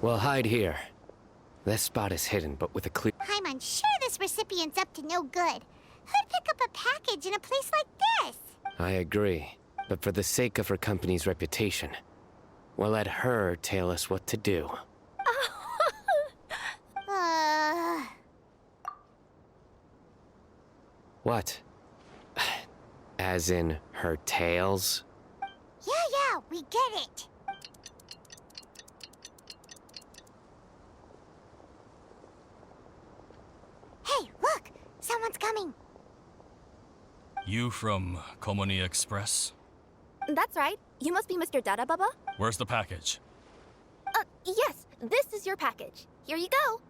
We'll hide here. This spot is hidden, but with a clear... I'm unsure this recipient's up to no good. Who'd pick up a package in a place like this? I agree. But for the sake of her company's reputation, we'll let her tell us what to do. What? As in her tails? Yeah, we get it. Hey, look! Someone's coming. You from Komoni Express? That's right. You must be Mr. Dada Baba? Where's the package? Yes. This is your package. Here you go.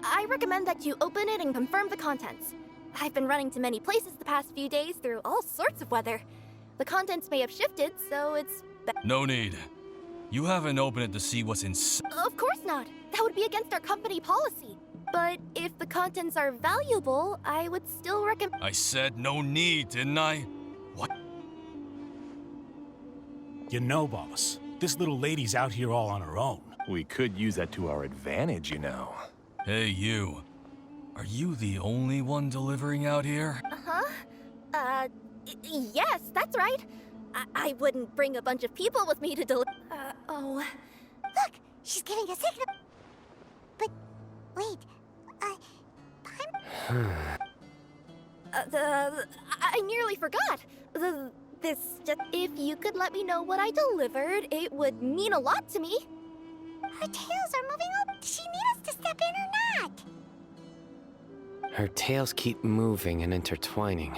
I recommend that you open it and confirm the contents. I've been running to many places the past few days through all sorts of weather. The contents may have shifted, so it's... No need. You haven't opened it to see what's inside. Of course not. That would be against our company policy. But if the contents are valuable, I would still recommend... I said no need, didn't I? What? You know, boss, this little lady's out here all on her own. We could use that to our advantage, you know. Hey, you. Are you the only one delivering out here? Yes, that's right. I wouldn't bring a bunch of people with me to deliver... Look! She's giving a signal. But... wait... I nearly forgot. If you could let me know what I delivered, it would mean a lot to me. Her tails are moving up. Does she need us to step in or not? Her tails keep moving and intertwining.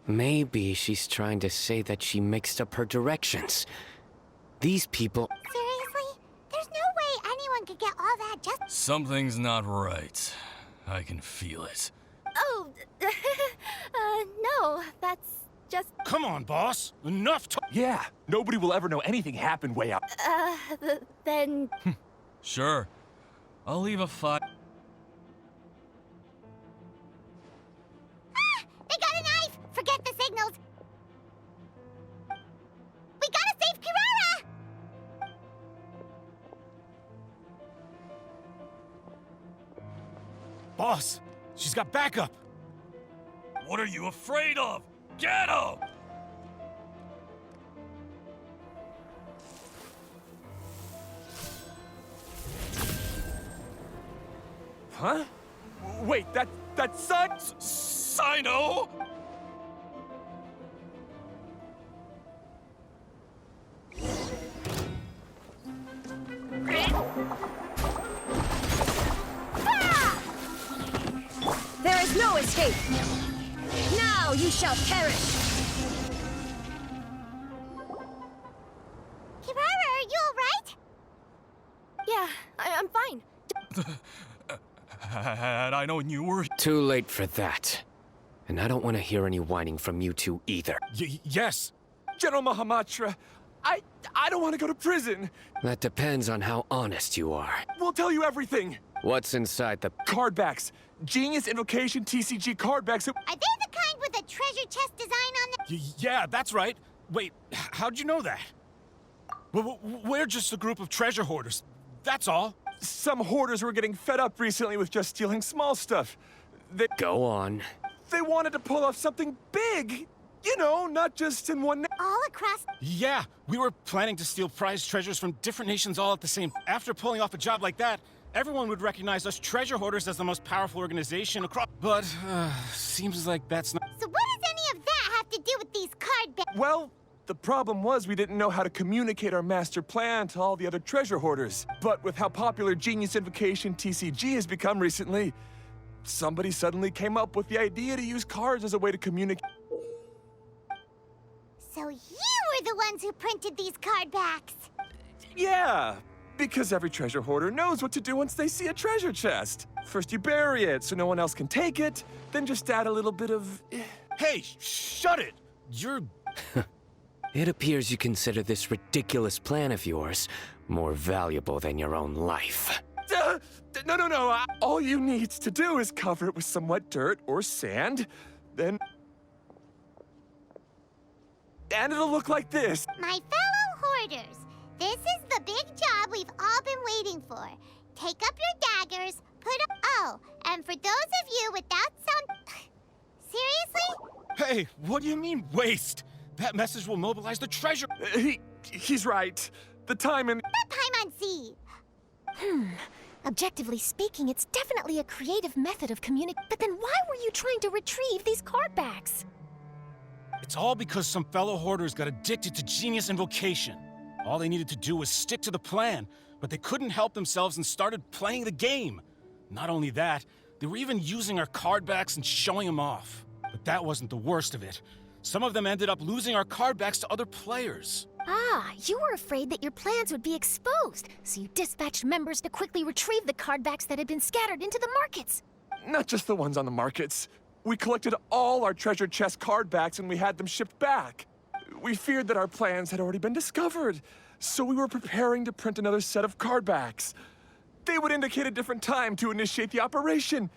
Maybe she's trying to say that she mixed up her directions. These people... Seriously? There's no way anyone could get all that just... Something's not right. I can feel it. Oh, no, that's just... Come on, boss. Enough talk. Yeah, nobody will ever know anything happened way out. Then... Sure. I'll leave a They got a knife! Forget the signals! We gotta save Kirara! Boss, she's got backup. What are you afraid of? Get him! Huh? Wait, that's Sun? Sino? There is no escape! Now you shall perish! Kirara, are you alright? Yeah, I'm fine. Had I known you were... Too late for that. And I don't want to hear any whining from you two either. Yes. General Mahamatra, I don't want to go to prison. That depends on how honest you are. We'll tell you everything. What's inside the... Card backs. Genius Invocation TCG card backs. Are they the kind with a treasure chest design on them? Yeah, that's right. Wait, how'd you know that? We're just a group of treasure hoarders. That's all. Some hoarders were getting fed up recently with just stealing small stuff. Go on. They wanted to pull off something big. You know, not just in one... All across... Yeah, we were planning to steal prized treasures from different nations all at the same... After pulling off a job like that, everyone would recognize us treasure hoarders as the most powerful organization across... But, seems like that's not... So what does any of that have to do with these card backs? Well, the problem was we didn't know how to communicate our master plan to all the other treasure hoarders. But with how popular Genius Invocation TCG has become recently, somebody suddenly came up with the idea to use cards as a way to communicate. So you were the ones who printed these card backs? Yeah, because every treasure hoarder knows what to do once they see a treasure chest. First you bury it so no one else can take it, then just add a little bit of... Hey, shut it! You're... It appears you consider this ridiculous plan of yours more valuable than your own life. No. All you need to do is cover it with some wet dirt or sand, then And it'll look like this. My fellow hoarders, this is the big job we've all been waiting for. Take up your daggers, put up... Oh, and for those of you without sound... Seriously? Hey, what do you mean, waste? That message will mobilize the treasure. He's right. The time and... That Paimon-Z. Objectively speaking, it's definitely a creative method of communicating. But then why were you trying to retrieve these card backs? It's all because some fellow hoarders got addicted to genius invocation. All they needed to do was stick to the plan, but they couldn't help themselves and started playing the game. Not only that, they were even using our card backs and showing them off. But that wasn't the worst of it. Some of them ended up losing our card backs to other players. Ah, you were afraid that your plans would be exposed, so you dispatched members to quickly retrieve the card backs that had been scattered into the markets. Not just the ones on the markets. We collected all our treasure chest card backs and we had them shipped back. We feared that our plans had already been discovered, so we were preparing to print another set of card backs. They would indicate a different time to initiate the operation.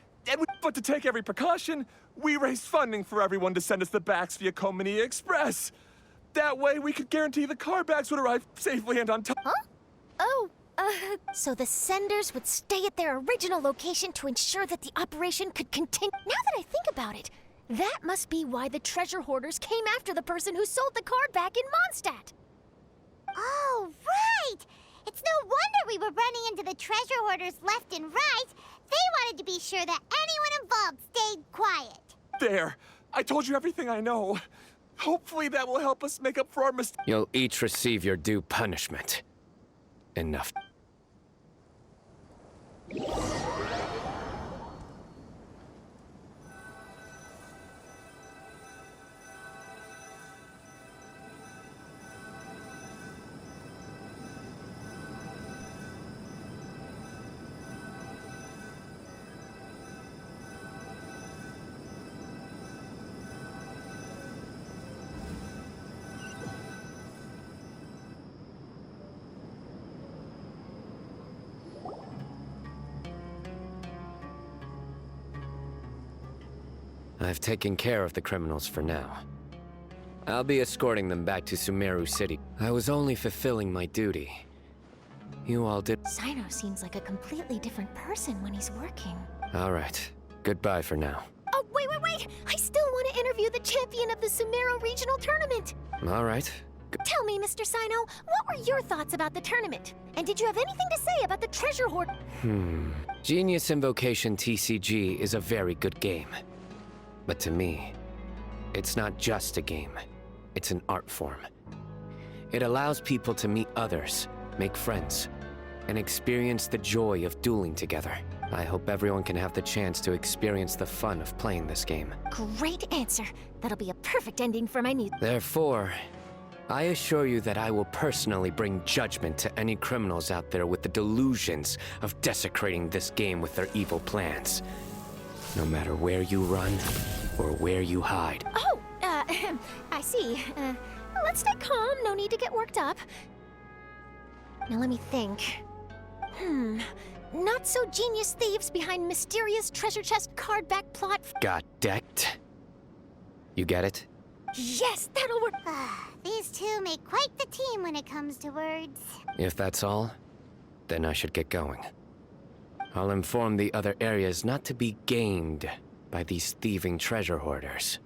But to take every precaution, we raised funding for everyone to send us the backs via Komini Express. That way, we could guarantee the card backs would arrive safely and on time. Huh? Oh, So the senders would stay at their original location to ensure that the operation could continue. Now that I think about it, that must be why the treasure hoarders came after the person who sold the card back in Mondstadt. Oh, right! It's no wonder we were running into the treasure hoarders left and right. They wanted to be sure that anyone involved stayed quiet. There. I told you everything I know. Hopefully that will help us make up for our mistakes. You'll each receive your due punishment. Enough. I've taken care of the criminals for now. I'll be escorting them back to Sumeru City. I was only fulfilling my duty. You all did... Sino seems like a completely different person when he's working. All right. Goodbye for now. Oh, wait! I still want to interview the champion of the Sumeru Regional Tournament! All right. Tell me, Mr. Sino, what were your thoughts about the tournament? And did you have anything to say about the treasure hoard? Genius Invocation TCG is a very good game. But to me, it's not just a game. It's an art form. It allows people to meet others, make friends, and experience the joy of dueling together. I hope everyone can have the chance to experience the fun of playing this game. Great answer. That'll be a perfect ending for my new... Therefore, I assure you that I will personally bring judgment to any criminals out there with the delusions of desecrating this game with their evil plans. No matter where you run or where you hide. Oh, I see. Let's stay calm. No need to get worked up. Now let me think. Not so genius thieves behind mysterious treasure chest card back plot. Got decked? You get it? Yes, that'll work. These two make quite the team when it comes to words. If that's all, then I should get going. I'll inform the other areas not to be gamed by these thieving treasure hoarders.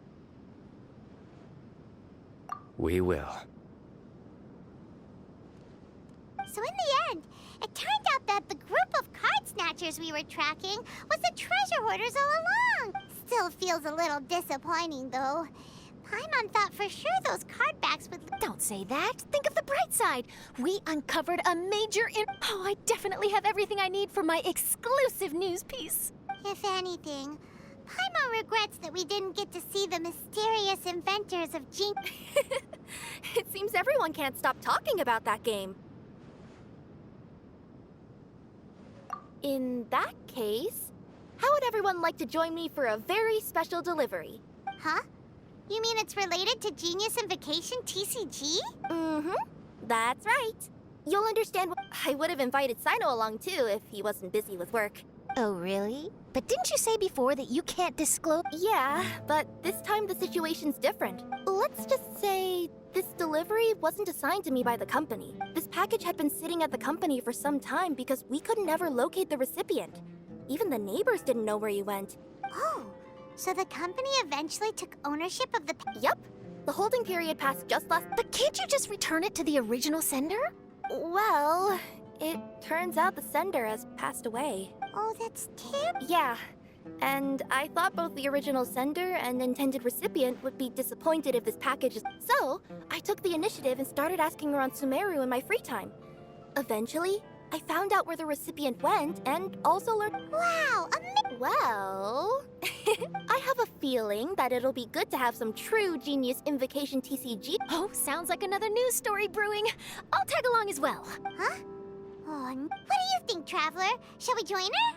We will. So in the end, it turned out that the group of card snatchers we were tracking was the treasure hoarders all along. Still feels a little disappointing, though. Paimon thought for sure those card backs would... Don't say that. Think of the bright side. We uncovered a major Oh, I definitely have everything I need for my exclusive news piece. If anything, Paimon regrets that we didn't get to see the mysterious inventors of It seems everyone can't stop talking about that game. In that case, how would everyone like to join me for a very special delivery? Huh? You mean it's related to Genius Invocation TCG? Mm-hmm. That's right. You'll understand I would have invited Sino along too if he wasn't busy with work. Oh, really? But didn't you say before that you can't disclose? Yeah, but this time the situation's different. Let's just say This delivery wasn't assigned to me by the company. This package had been sitting at the company for some time because we could never locate the recipient. Even the neighbors didn't know where he went. Oh, so the company eventually took ownership of the... Yup. The holding period passed just last... But can't you just return it to the original sender? Well, it turns out the sender has passed away. Oh, that's terrible. Yeah. And I thought both the original sender and intended recipient would be disappointed if this package is... So, I took the initiative and started asking around Sumeru in my free time. Eventually, I found out where the recipient went and also learned... Wow, Well... I have a feeling that it'll be good to have some true Genius Invocation TCG... Oh, sounds like another news story brewing. I'll tag along as well. Huh? Oh, what do you think, Traveler? Shall we join her?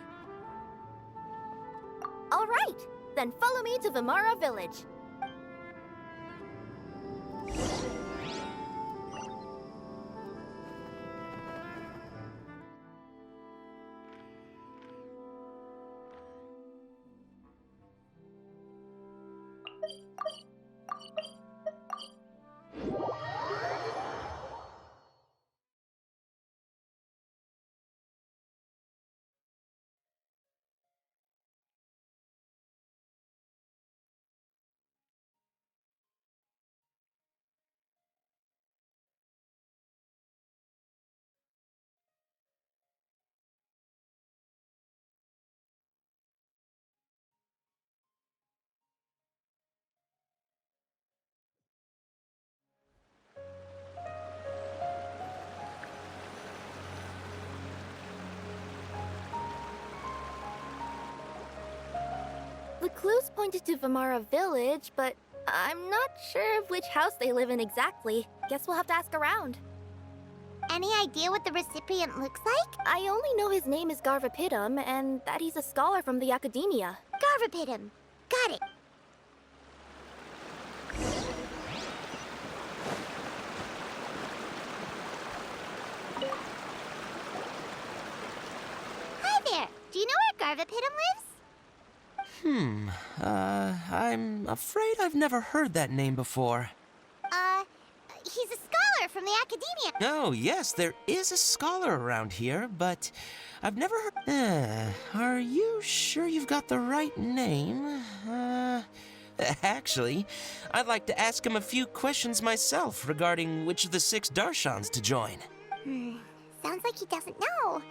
All right, then follow me to Vimara Village. The clues pointed to Vimara Village, but I'm not sure of which house they live in exactly. Guess we'll have to ask around. Any idea what the recipient looks like? I only know his name is Garvapitum and that he's a scholar from the Academia. Garvapitum. Got it. Hi there. Do you know where Garvapitum lives? I'm afraid I've never heard that name before. He's a scholar from the Academia. Oh, yes, there is a scholar around here, but I've never heard... are you sure you've got the right name? Actually, I'd like to ask him a few questions myself regarding which of the 6 Darshans to join. Sounds like he doesn't know.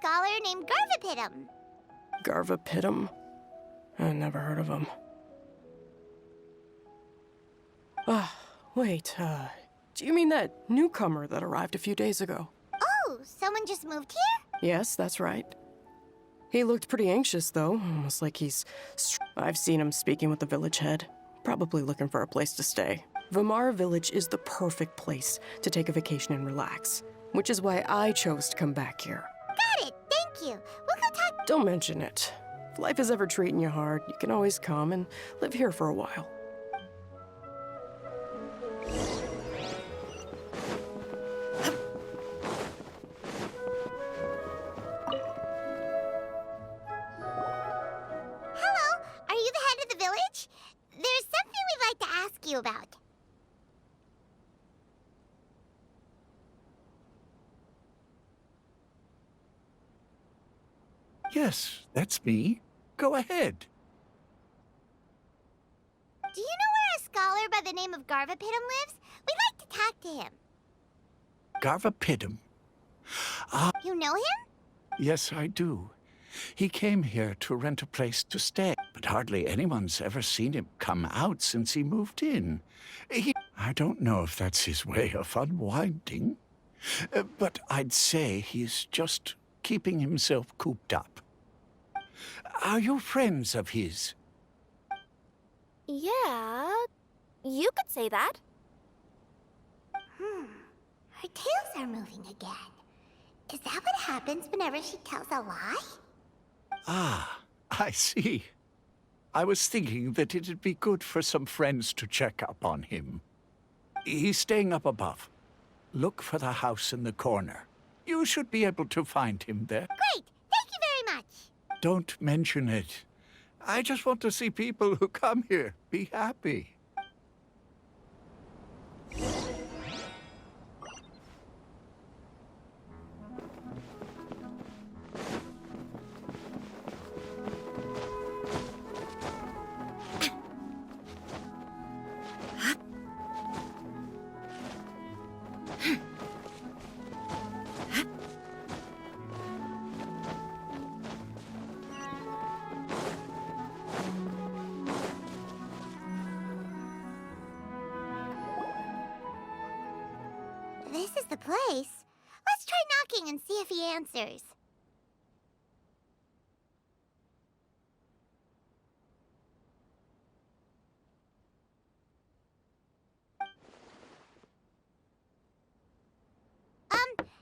Scholar named Garvapitum. Garvapitum? I never heard of him. Wait, do you mean that newcomer that arrived a few days ago? Oh, someone just moved here? Yes, that's right. He looked pretty anxious, though, almost like he's... I've seen him speaking with the village head, probably looking for a place to stay. Vimara Village is the perfect place to take a vacation and relax, which is why I chose to come back here. Got it, thank you. We'll go talk... Don't mention it. If life is ever treating you hard, you can always come and live here for a while. Hello, are you the head of the village? There's something we'd like to ask you about. Yes, that's me. Go ahead. Do you know where a scholar by the name of Garvapitum lives? We'd like to talk to him. Garvapitum. You know him? Yes, I do. He came here to rent a place to stay, but hardly anyone's ever seen him come out since he moved in. I don't know if that's his way of unwinding, but I'd say he's just keeping himself cooped up. Are you friends of his? Yeah, you could say that. Her tails are moving again. Is that what happens whenever she tells a lie? Ah, I see. I was thinking that it'd be good for some friends to check up on him. He's staying up above. Look for the house in the corner. You should be able to find him there. Great! Thank you very much! Don't mention it. I just want to see people who come here be happy. This is the place. Let's try knocking and see if he answers.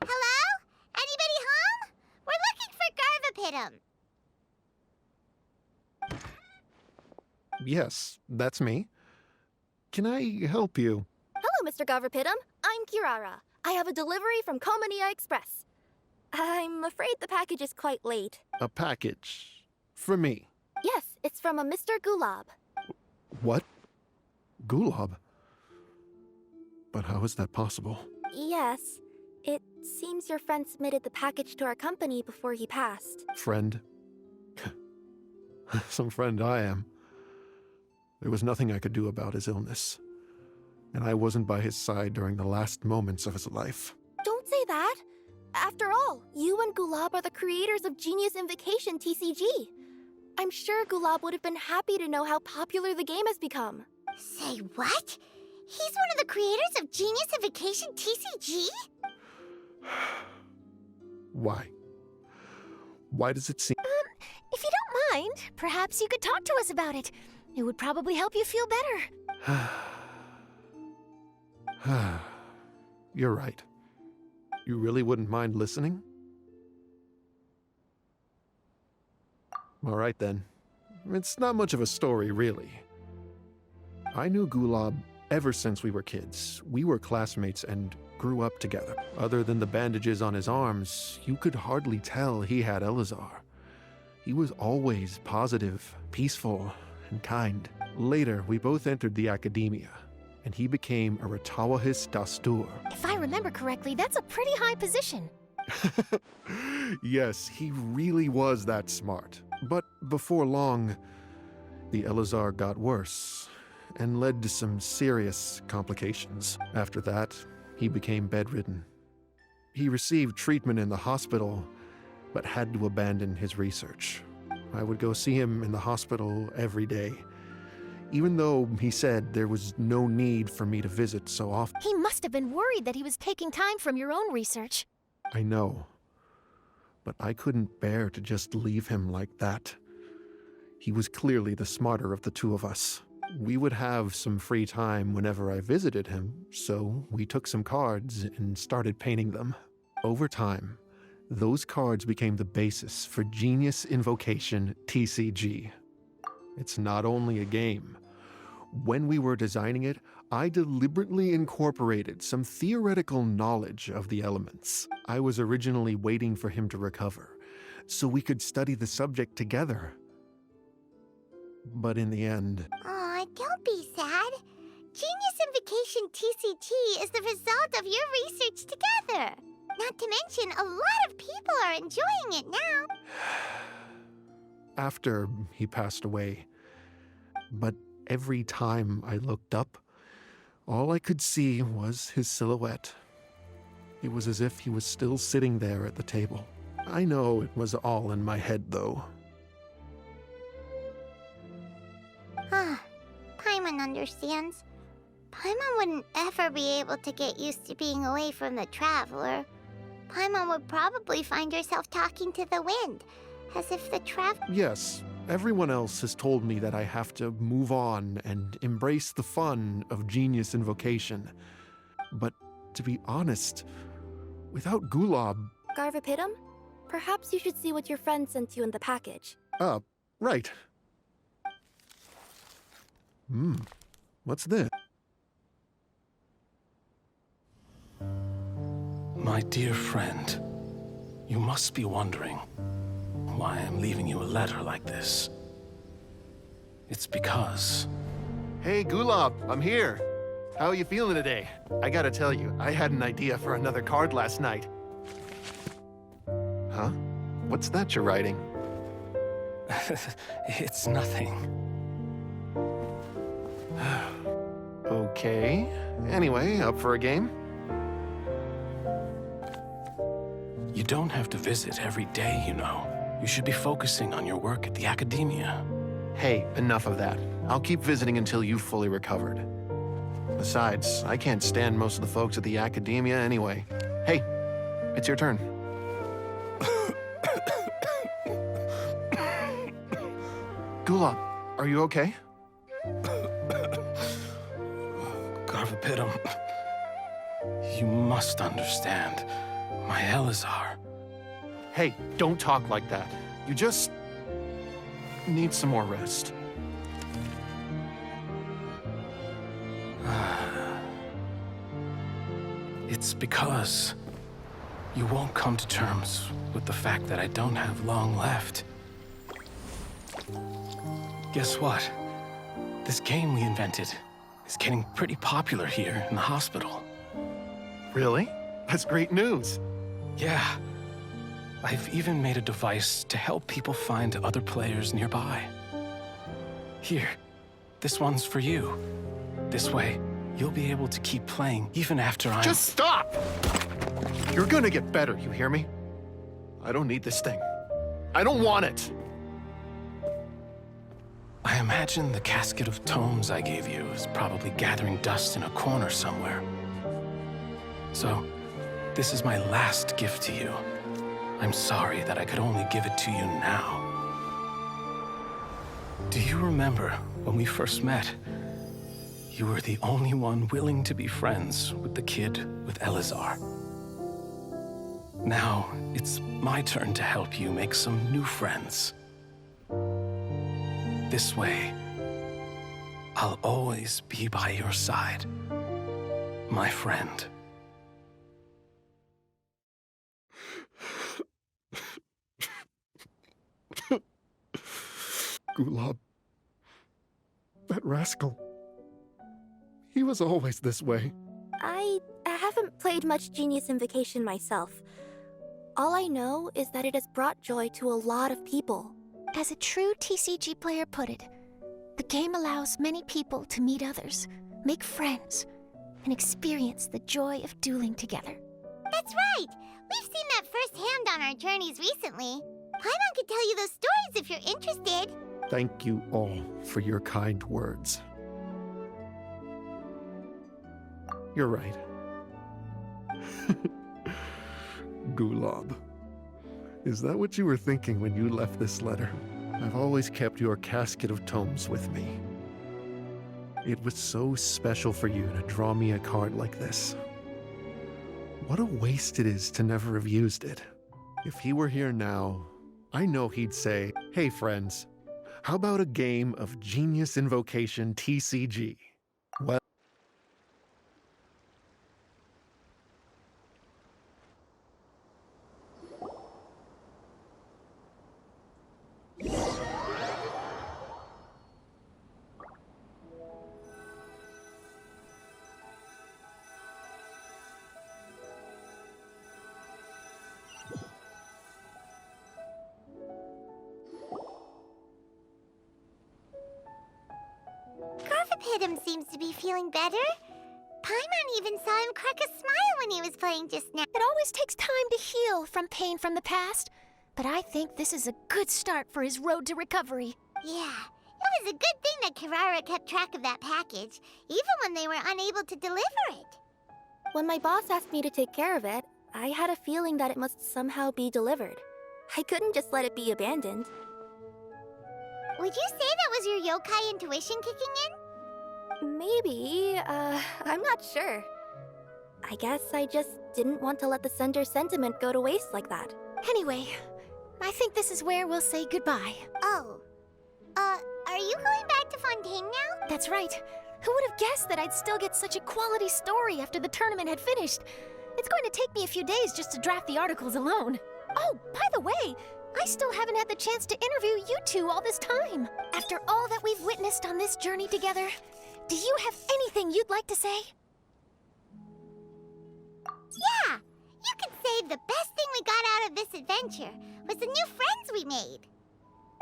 Hello? Anybody home? We're looking for Garvapitum. Yes, that's me. Can I help you? Hello, Mr. Garvapitum. I'm Kirara. I have a delivery from Komania Express. I'm afraid the package is quite late. A package. For me. Yes, it's from a Mr. Gulab. What? Gulab? But how is that possible? Yes. It seems your friend submitted the package to our company before he passed. Friend? Some friend I am. There was nothing I could do about his illness. And I wasn't by his side during the last moments of his life. Don't say that. After all, you and Gulab are the creators of Genius Invocation TCG. I'm sure Gulab would have been happy to know how popular the game has become. Say what? He's one of the creators of Genius Invocation TCG? Why? Why does it seem... If you don't mind, perhaps you could talk to us about it. It would probably help you feel better. You're right. You really wouldn't mind listening? All right then. It's not much of a story, really. I knew Gulab ever since we were kids. We were classmates and grew up together. Other than the bandages on his arms, you could hardly tell he had Elazar. He was always positive, peaceful, and kind. Later, we both entered the academia, and he became a Ratawahis Dastur. If I remember correctly, that's a pretty high position. Yes, he really was that smart. But before long, the Elazar got worse and led to some serious complications. After that, he became bedridden. He received treatment in the hospital, but had to abandon his research. I would go see him in the hospital every day, even though he said there was no need for me to visit so often. He must have been worried that he was taking time from your own research. I know, but I couldn't bear to just leave him like that. He was clearly the smarter of the two of us. We would have some free time whenever I visited him, so we took some cards and started painting them. Over time, those cards became the basis for Genius Invocation TCG. It's not only a game. When we were designing it, I deliberately incorporated some theoretical knowledge of the elements. I was originally waiting for him to recover, so we could study the subject together. But in the end... Aw, don't be sad. Genius Invocation TCG is the result of your research together. Not to mention, a lot of people are enjoying it now. After he passed away. But every time I looked up, all I could see was his silhouette. It was as if he was still sitting there at the table. I know it was all in my head, though. Paimon understands. Paimon wouldn't ever be able to get used to being away from the Traveler. Paimon would probably find herself talking to the wind, as if the Yes, everyone else has told me that I have to move on and embrace the fun of Genius Invocation. But to be honest, without Gulab... Garvapitum, perhaps you should see what your friend sent you in the package. Right. What's this? My dear friend, you must be wondering why I'm leaving you a letter like this. It's because... Hey, Gulab, I'm here. How are you feeling today? I gotta tell you, I had an idea for another card last night. Huh? What's that you're writing? It's nothing. Okay. Anyway, up for a game? You don't have to visit every day, you know. You should be focusing on your work at the academia. Hey, enough of that. I'll keep visiting until you've fully recovered. Besides, I can't stand most of the folks at the academia anyway. Hey, it's your turn. Gulab, are you okay? Garvapitum, you must understand. My Elazar. Hey, don't talk like that. You just need some more rest. It's because you won't come to terms with the fact that I don't have long left. Guess what? This game we invented is getting pretty popular here in the hospital. Really? That's great news. Yeah. I've even made a device to help people find other players nearby. Here, this one's for you. This way, you'll be able to keep playing even after I'm... Just stop! You're gonna get better, you hear me? I don't need this thing. I don't want it! I imagine the casket of tomes I gave you is probably gathering dust in a corner somewhere. So, this is my last gift to you. I'm sorry that I could only give it to you now. Do you remember when we first met? You were the only one willing to be friends with the kid with Elazar. Now, it's my turn to help you make some new friends. This way, I'll always be by your side, my friend. Gulab. That rascal. He was always this way. I haven't played much Genius Invocation myself. All I know is that it has brought joy to a lot of people. As a true TCG player put it, the game allows many people to meet others, make friends, and experience the joy of dueling together. That's right! We've seen that firsthand on our journeys recently. Paimon could tell you those stories if you're interested. Thank you all for your kind words. You're right. Gulab. Is that what you were thinking when you left this letter? I've always kept your casket of tomes with me. It was so special for you to draw me a card like this. What a waste it is to never have used it. If he were here now, I know he'd say, "Hey friends, how about a game of Genius Invocation TCG?" Well, Garvapitum seems to be feeling better. Paimon even saw him crack a smile when he was playing just now. It always takes time to heal from pain from the past, but I think this is a good start for his road to recovery. Yeah, it was a good thing that Kirara kept track of that package, even when they were unable to deliver it. When my boss asked me to take care of it, I had a feeling that it must somehow be delivered. I couldn't just let it be abandoned. Would you say that was your yokai intuition kicking in? Maybe, I'm not sure. I guess I just didn't want to let the sender's sentiment go to waste like that. Anyway, I think this is where we'll say goodbye. Oh, Are you going back to Fontaine now? That's right. Who would have guessed that I'd still get such a quality story after the tournament had finished? It's going to take me a few days just to draft the articles alone. Oh, by the way, I still haven't had the chance to interview you two all this time. After all that we've witnessed on this journey together, do you have anything you'd like to say? Yeah, you could say the best thing we got out of this adventure was the new friends we made.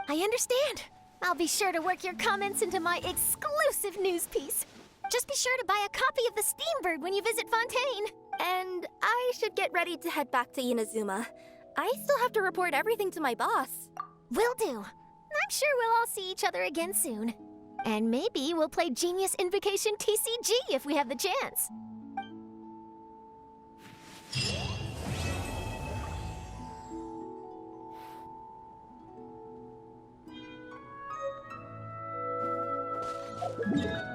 I understand. I'll be sure to work your comments into my exclusive news piece. Just be sure to buy a copy of the Steambird when you visit Fontaine. And I should get ready to head back to Inazuma. I still have to report everything to my boss. Will do. I'm sure we'll all see each other again soon. And maybe we'll play Genius Invocation TCG if we have the chance. Yeah.